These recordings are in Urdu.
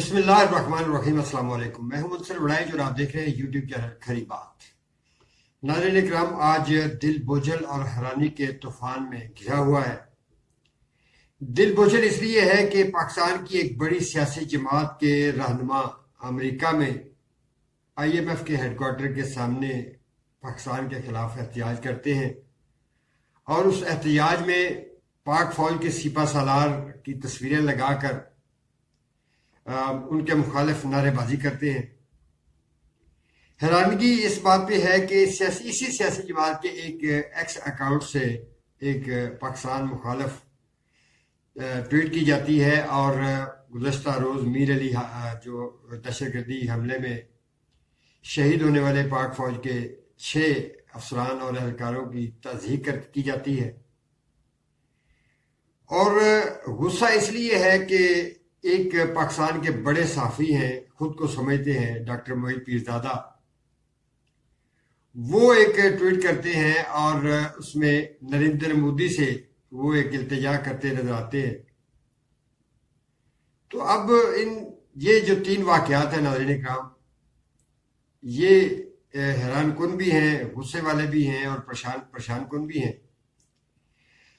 بسم اللہ الرحمن الرحیم۔ السلام علیکم، میں ہوں منصر وڑائی اور آپ دیکھ رہے ہیں یوٹیوب چینل کھری بات۔ ناظرین اکرام، آج دل بوجھل اور حیرانی کے طوفان میں گھرا ہوا ہے۔ دل بوجھل اس لیے ہے کہ پاکستان کی ایک بڑی سیاسی جماعت کے رہنما امریکہ میں IMF کے ہیڈ کوارٹر کے سامنے پاکستان کے خلاف احتجاج کرتے ہیں، اور اس احتجاج میں پاک فوج کے سپہ سالار کی تصویریں لگا کر ان کے مخالف نعرے بازی کرتے ہیں۔ حیرانگی اس بات پہ ہے کہ اسی سیاسی جماعت کے ایک ایکس اکاؤنٹ سے ایک پاکستان مخالف ٹویٹ کی جاتی ہے، اور گزشتہ روز میر علی جو دہشت گردی حملے میں شہید ہونے والے پاک فوج کے 6 افسران اور اہلکاروں کی تعزیت کی جاتی ہے۔ اور غصہ اس لیے ہے کہ ایک پاکستان کے بڑے صحافی ہیں، خود کو سمجھتے ہیں ڈاکٹر موحد پیرزادہ، وہ ایک ٹویٹ کرتے ہیں اور اس میں نریندر مودی سے وہ ایک التجا کرتے نظر آتے ہیں۔ تو اب یہ جو 3 واقعات ہیں ناظرین اکرام، یہ حیران کن بھی ہیں، غصے والے بھی ہیں، اور پریشان کن بھی ہیں۔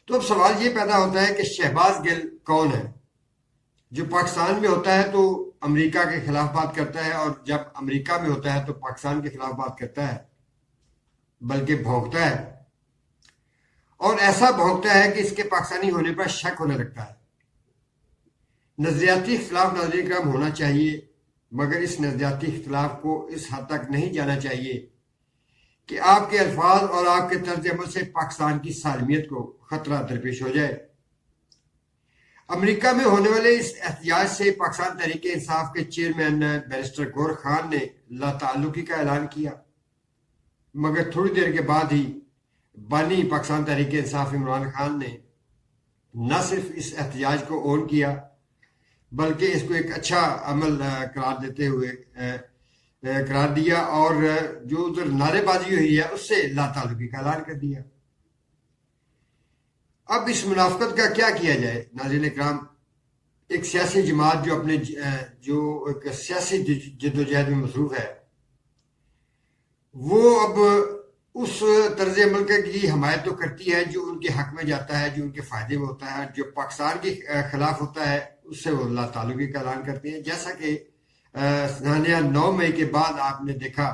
تو اب سوال یہ پیدا ہوتا ہے کہ شہباز گل کون ہے؟ جو پاکستان میں ہوتا ہے تو امریکہ کے خلاف بات کرتا ہے، اور جب امریکہ میں ہوتا ہے تو پاکستان کے خلاف بات کرتا ہے، بلکہ بھونکتا ہے، اور ایسا بھونکتا ہے کہ اس کے پاکستانی ہونے پر شک ہونے لگتا ہے۔ نظریاتی اختلاف ناظرین کرام ہونا چاہیے، مگر اس نظریاتی اختلاف کو اس حد تک نہیں جانا چاہیے کہ آپ کے الفاظ اور آپ کے طرز عمل سے پاکستان کی سالمیت کو خطرہ درپیش ہو جائے۔ امریکہ میں ہونے والے اس احتجاج سے پاکستان تحریک انصاف کے چیئرمین بیرسٹر گور خان نے لا تعلقی کا اعلان کیا، مگر تھوڑی دیر کے بعد ہی بانی پاکستان تحریک انصاف عمران خان نے نہ صرف اس احتجاج کو اون کیا، بلکہ اس کو ایک اچھا عمل قرار دیا، اور جو ادھر نعرے بازی ہوئی ہے اس سے لا تعلقی کا اعلان کر دیا۔ اب اس منافقت کا کیا کیا جائے ناظرین اکرام؟ ایک سیاسی جماعت جو ایک سیاسی جدوجہد میں مصروف ہے، وہ اب اس طرز عمل کی حمایت تو کرتی ہے جو ان کے حق میں جاتا ہے، جو ان کے فائدے میں ہوتا ہے، جو پاکستان کے خلاف ہوتا ہے اس سے وہ لا تعلقی کا اعلان کرتے ہیں۔ جیسا کہ سانیہ 9 مئی کے بعد آپ نے دیکھا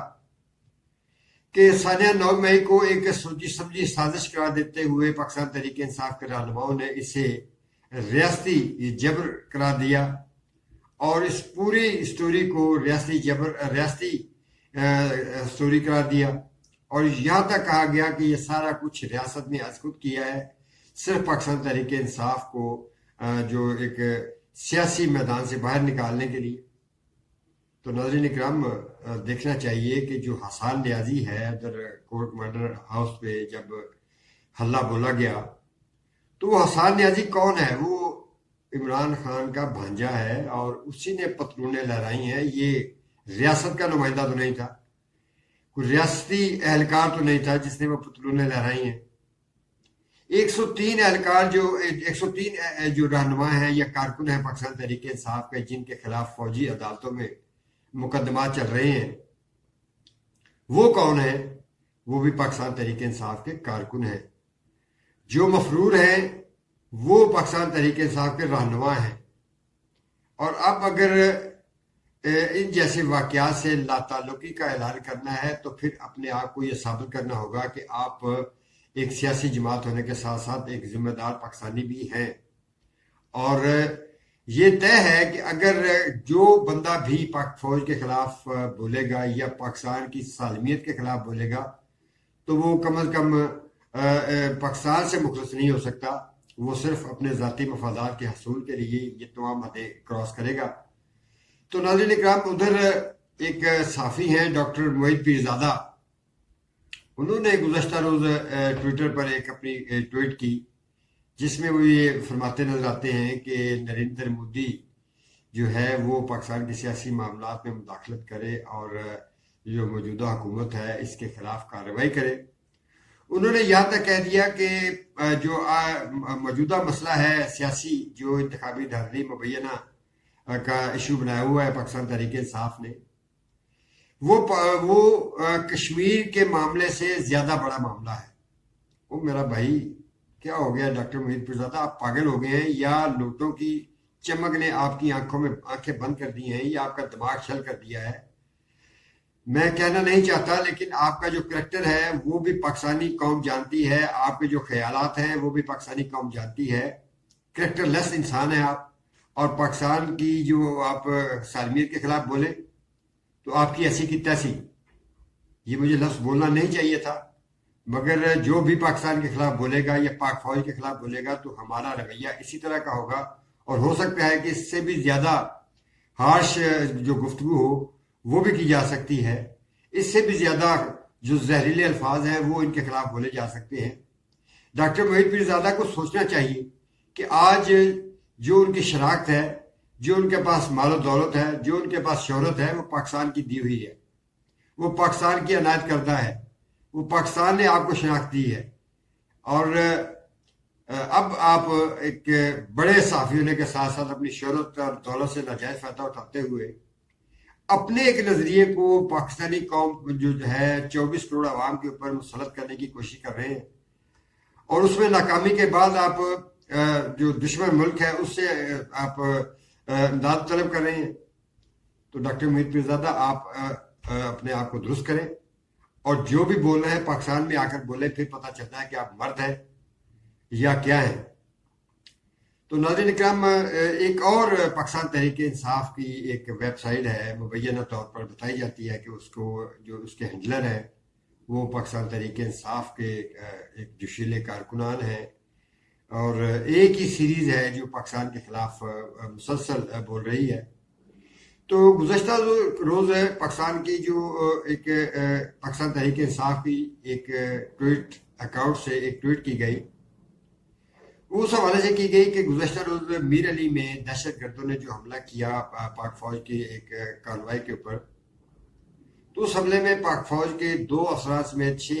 کہ سانیہ 9 مئی کو ایک سوچی سمجھی سازش قرار دیتے ہوئے پاکستان تحریک انصاف کے رہنماؤں نے اسے ریاستی جبر قرار دیا، اور اس پوری اسٹوری کو ریاستی اسٹوری قرار دیا، اور یہاں تک کہا گیا کہ یہ سارا کچھ ریاست نے از خود کیا ہے، صرف پاکستان تحریک انصاف کو جو ایک سیاسی میدان سے باہر نکالنے کے لیے۔ تو ناظرین اکرام، دیکھنا چاہیے کہ جو حسان نیازی ہے ادھر کورٹ کمانڈر ہاؤس پہ جب ہلہ بولا گیا، تو وہ حسان نیازی کون ہے؟ وہ عمران خان کا بھانجا ہے، اور اسی نے پتلونیں لہرائی ہیں۔ یہ ریاست کا نمائندہ تو نہیں تھا، کوئی ریاستی اہلکار تو نہیں تھا جس نے وہ پتلونیں لہرائی ہیں۔ 103 اہلکار جو رہنما ہیں یا کارکن ہیں پاکستان تحریک انصاف کے، جن کے خلاف فوجی عدالتوں میں مقدمات چل رہے ہیں، وہ کون ہیں؟ وہ بھی پاکستان تحریک انصاف کے کارکن ہیں۔ جو مفرور ہیں وہ پاکستان تحریک انصاف کے رہنما ہیں، اور اب اگر ان جیسے واقعات سے لا تعلقی کا اعلان کرنا ہے تو پھر اپنے آپ کو یہ ثابت کرنا ہوگا کہ آپ ایک سیاسی جماعت ہونے کے ساتھ ساتھ ایک ذمہ دار پاکستانی بھی ہیں۔ اور یہ طے ہے کہ اگر جو بندہ بھی پاک فوج کے خلاف بولے گا یا پاکستان کی سالمیت کے خلاف بولے گا، تو وہ کم از کم پاکستان سے مخلص نہیں ہو سکتا، وہ صرف اپنے ذاتی مفادات کے حصول کے لیے یہ تمام حدیں کراس کرے گا۔ تو ناظرین اکرام، ادھر ایک صحافی ہیں ڈاکٹر موحد پیرزادہ، انہوں نے گزشتہ روز ٹویٹر پر ایک اپنی ٹویٹ کی، جس میں وہ یہ فرماتے نظر آتے ہیں کہ نریندر مودی جو ہے وہ پاکستان کے سیاسی معاملات میں مداخلت کرے، اور جو موجودہ حکومت ہے اس کے خلاف کارروائی کرے۔ انہوں نے یہاں تک کہہ دیا کہ جو موجودہ مسئلہ ہے سیاسی، جو انتخابی دھاندلی مبینہ کا ایشو بنایا ہوا ہے پاکستان تحریک انصاف نے، وہ کشمیر کے معاملے سے زیادہ بڑا معاملہ ہے۔ وہ میرا بھائی کیا ہو گیا ڈاکٹر محیط پیرزادہ، آپ پاگل ہو گئے ہیں یا نوٹوں کی چمک نے آپ کی آنکھوں میں آنکھیں بند کر دی ہیں یا آپ کا دماغ چھل کر دیا ہے؟ میں کہنا نہیں چاہتا، لیکن آپ کا جو کریکٹر ہے وہ بھی پاکستانی قوم جانتی ہے، آپ کے جو خیالات ہیں وہ بھی پاکستانی قوم جانتی ہے۔ کریکٹر لیس انسان ہے آپ، اور پاکستان کی جو آپ سالمیت کے خلاف بولیں تو آپ کی ایسی کی تیسی، یہ مجھے لفظ بولنا نہیں چاہیے تھا، مگر جو بھی پاکستان کے خلاف بولے گا یا پاک فوج کے خلاف بولے گا تو ہمارا رویہ اسی طرح کا ہوگا، اور ہو سکتا ہے کہ اس سے بھی زیادہ ہارش جو گفتگو ہو وہ بھی کی جا سکتی ہے، اس سے بھی زیادہ جو زہریلے الفاظ ہیں وہ ان کے خلاف بولے جا سکتے ہیں۔ ڈاکٹر محیط پیرزادہ کو سوچنا چاہیے کہ آج جو ان کی شناخت ہے، جو ان کے پاس مال و دولت ہے، جو ان کے پاس شہرت ہے، وہ پاکستان کی دی ہوئی ہے، وہ پاکستان کی عنایت کردہ ہے، وہ پاکستان نے آپ کو شناخت دی ہے، اور اب آپ ایک بڑے صحافی ہونے کے ساتھ ساتھ اپنی شہرت اور دولت سے ناجائز فائدہ اٹھاتے ہوئے اپنے ایک نظریے کو پاکستانی قوم جو ہے 24 کروڑ عوام کے اوپر مسلط کرنے کی کوشش کر رہے ہیں، اور اس میں ناکامی کے بعد آپ جو دشمن ملک ہے اس سے آپ امداد طلب کر رہے ہیں۔ تو ڈاکٹر محیط پیرزادہ آپ اپنے آپ کو درست کریں، اور جو بھی بول رہے ہیں پاکستان میں آ کر بولیں، پھر پتہ چلتا ہے کہ آپ مرد ہیں یا کیا ہیں۔ تو ناظرین اکرام، ایک اور پاکستان تحریک انصاف کی ایک ویب سائٹ ہے، مبینہ طور پر بتائی جاتی ہے کہ اس کو جو اس کے ہینڈلر ہیں وہ پاکستان تحریک انصاف کے ایک جوشیلے کارکنان ہیں، اور ایک ہی سیریز ہے جو پاکستان کے خلاف مسلسل بول رہی ہے۔ تو گزشتہ روز پاکستان کی جو ایک پاکستان تحریک انصاف کی ایک ٹویٹ اکاؤنٹ سے ایک ٹویٹ کی گئی، اس حوالے سے کی گئی کہ گزشتہ روز میر علی میں دہشت گردوں نے جو حملہ کیا پاک فوج کے ایک کانوائی کے اوپر، تو اس حملے میں پاک فوج کے 2 افراد میں 6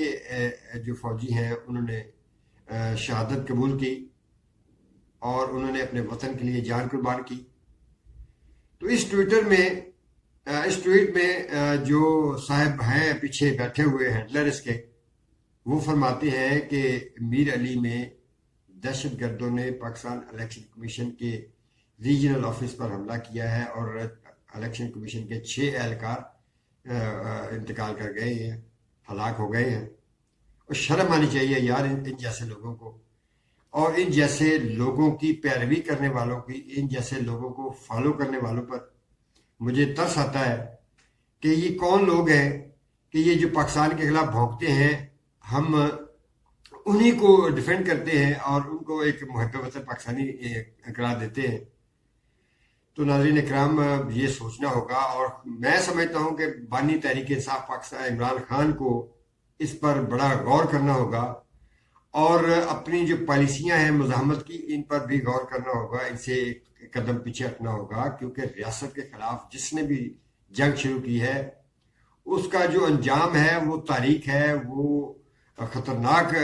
جو فوجی ہیں انہوں نے شہادت قبول کی، اور انہوں نے اپنے وطن کے لیے جان قربان کی۔ تو اس ٹویٹ میں جو صاحب ہیں پیچھے بیٹھے ہوئے ہینڈلر اس کے، وہ فرماتے ہیں کہ میر علی میں دہشت گردوں نے پاکستان الیکشن کمیشن کے ریجنل آفس پر حملہ کیا ہے، اور الیکشن کمیشن کے 6 اہلکار انتقال کر گئے ہیں، ہلاک ہو گئے ہیں۔ اور شرم آنی چاہیے یار ان جیسے لوگوں کو، اور ان جیسے لوگوں کی پیروی کرنے والوں کی، ان جیسے لوگوں کو فالو کرنے والوں پر مجھے ترس آتا ہے کہ یہ کون لوگ ہیں کہ یہ جو پاکستان کے خلاف بھونکتے ہیں، ہم انہی کو ڈیفینڈ کرتے ہیں اور ان کو ایک محب وطن پاکستانی قرار دیتے ہیں۔ تو ناظرین اکرام، یہ سوچنا ہوگا، اور میں سمجھتا ہوں کہ بانی تحریک انصاف پاکستان عمران خان کو اس پر بڑا غور کرنا ہوگا، اور اپنی جو پالیسیاں ہیں مزاحمت کی ان پر بھی غور کرنا ہوگا، ان سے ایک قدم پیچھے ہٹنا ہوگا، کیونکہ ریاست کے خلاف جس نے بھی جنگ شروع کی ہے اس کا جو انجام ہے وہ تاریخ ہے، وہ خطرناک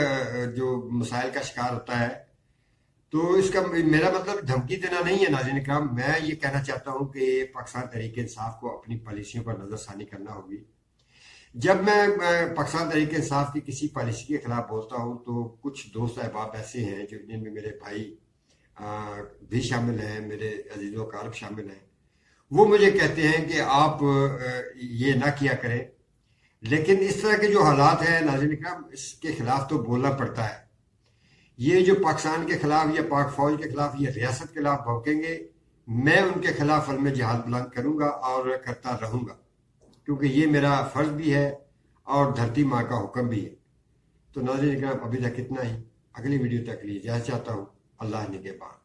جو مسائل کا شکار ہوتا ہے۔ تو اس کا میرا مطلب دھمکی دینا نہیں ہے ناظرین اکرام، میں یہ کہنا چاہتا ہوں کہ پاکستان تحریک انصاف کو اپنی پالیسیوں پر نظر ثانی کرنا ہوگی۔ جب میں پاکستان تحریک انصاف کی کسی پالیسی کے خلاف بولتا ہوں تو کچھ دوست احباب ایسے ہیں جن میں میرے بھائی بھی شامل ہیں، میرے عزیز و اقارب شامل ہیں، وہ مجھے کہتے ہیں کہ آپ یہ نہ کیا کریں، لیکن اس طرح کے جو حالات ہیں ناظرین اکرام، اس کے خلاف تو بولنا پڑتا ہے۔ یہ جو پاکستان کے خلاف یا پاک فوج کے خلاف یا ریاست کے خلاف بھونکیں گے، میں ان کے خلاف علم جہاد بلند کروں گا اور کرتا رہوں گا، کیونکہ یہ میرا فرض بھی ہے اور دھرتی ماں کا حکم بھی ہے۔ تو ناظرین اکرام، ابھی تک اتنا ہی، اگلی ویڈیو تک لیے اجازت چاہتا ہوں۔ اللہ نگہبان۔